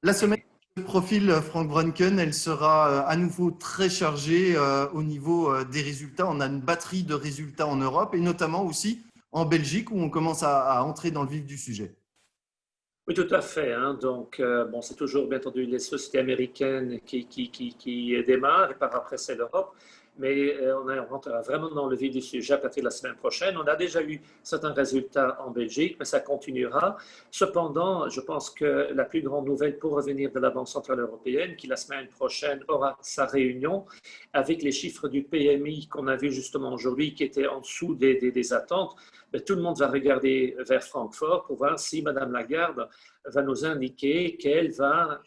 La semaine de profil Frank Brunken, elle sera à nouveau très chargée au niveau des résultats. On a une batterie de résultats en Europe et notamment aussi en Belgique où on commence à entrer dans le vif du sujet. Oui, tout à fait, hein. Donc, bon, c'est toujours, bien entendu, les sociétés américaines qui démarrent, et par après, c'est l'Europe. Mais on rentrera vraiment dans le vif du sujet à partir de la semaine prochaine. On a déjà eu certains résultats en Belgique, mais ça continuera. Cependant, je pense que la plus grande nouvelle pour revenir de la Banque centrale européenne, qui la semaine prochaine aura sa réunion avec les chiffres du PMI qu'on a vu justement aujourd'hui, qui étaient en dessous des attentes, mais tout le monde va regarder vers Francfort pour voir si Mme Lagarde va nous indiquer qu'elle va,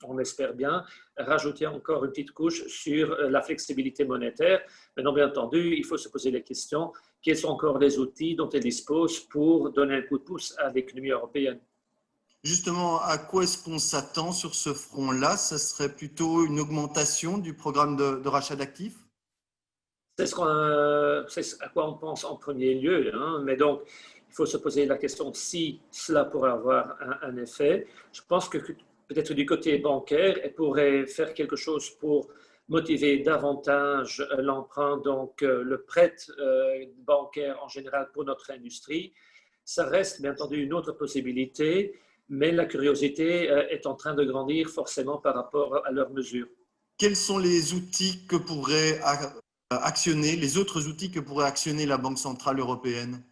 on espère bien, rajouter encore une petite couche sur la flexibilité monétaire. Maintenant, bien entendu, il faut se poser la question, quels sont encore les outils dont elle dispose pour donner un coup de pouce à l'économie européenne? Justement, à quoi est-ce qu'on s'attend sur ce front-là? Ce serait plutôt une augmentation du programme de rachat d'actifs? C'est à quoi on pense en premier lieu, hein. Mais donc, il faut se poser la question si cela pourrait avoir un effet. Je pense que peut-être du côté bancaire, elle pourrait faire quelque chose pour motiver davantage l'emprunt, donc le prêt bancaire en général pour notre industrie. Ça reste bien entendu une autre possibilité, mais la curiosité est en train de grandir forcément par rapport à leurs mesures. Quels sont les outils que pourrait actionner, les autres outils que pourrait actionner la Banque centrale européenne?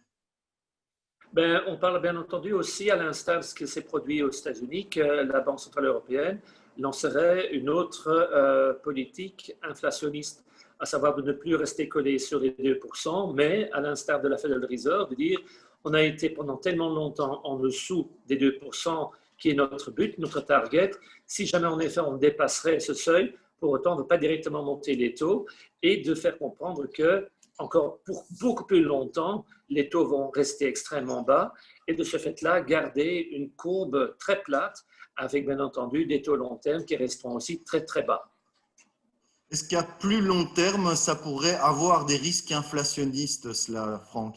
Ben, on parle bien entendu aussi, à l'instar de ce qui s'est produit aux États-Unis, que la Banque centrale européenne lancerait une autre politique inflationniste, à savoir de ne plus rester collé sur les 2%, mais à l'instar de la Federal Reserve, de dire on a été pendant tellement longtemps en dessous des 2%, qui est notre but, notre target. Si jamais en effet on dépasserait ce seuil, pour autant ne pas directement monter les taux et de faire comprendre que encore pour beaucoup plus longtemps, les taux vont rester extrêmement bas et de ce fait-là, garder une courbe très plate avec bien entendu des taux long terme qui resteront aussi très très bas. Est-ce qu'à plus long terme, ça pourrait avoir des risques inflationnistes, cela, Franck?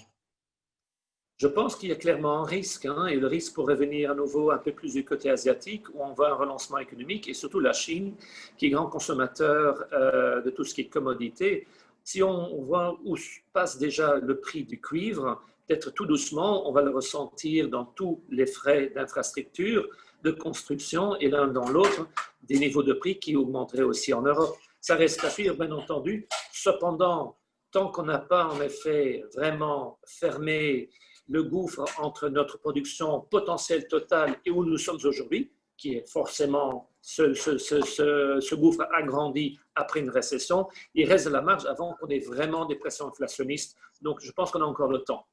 Je pense qu'il y a clairement un risque, hein, et le risque pourrait venir à nouveau un peu plus du côté asiatique où on voit un relancement économique et surtout la Chine qui est grand consommateur de tout ce qui est commodité. Si on voit où passe déjà le prix du cuivre, peut-être tout doucement, on va le ressentir dans tous les frais d'infrastructure, de construction et l'un dans l'autre, des niveaux de prix qui augmenteraient aussi en Europe. Ça reste à suivre, bien entendu. Cependant, tant qu'on n'a pas en effet vraiment fermé le gouffre entre notre production potentielle totale et où nous sommes aujourd'hui, qui est forcément ce gouffre agrandi après une récession, il reste de la marge avant qu'on ait vraiment des pressions inflationnistes. Donc, je pense qu'on a encore le temps.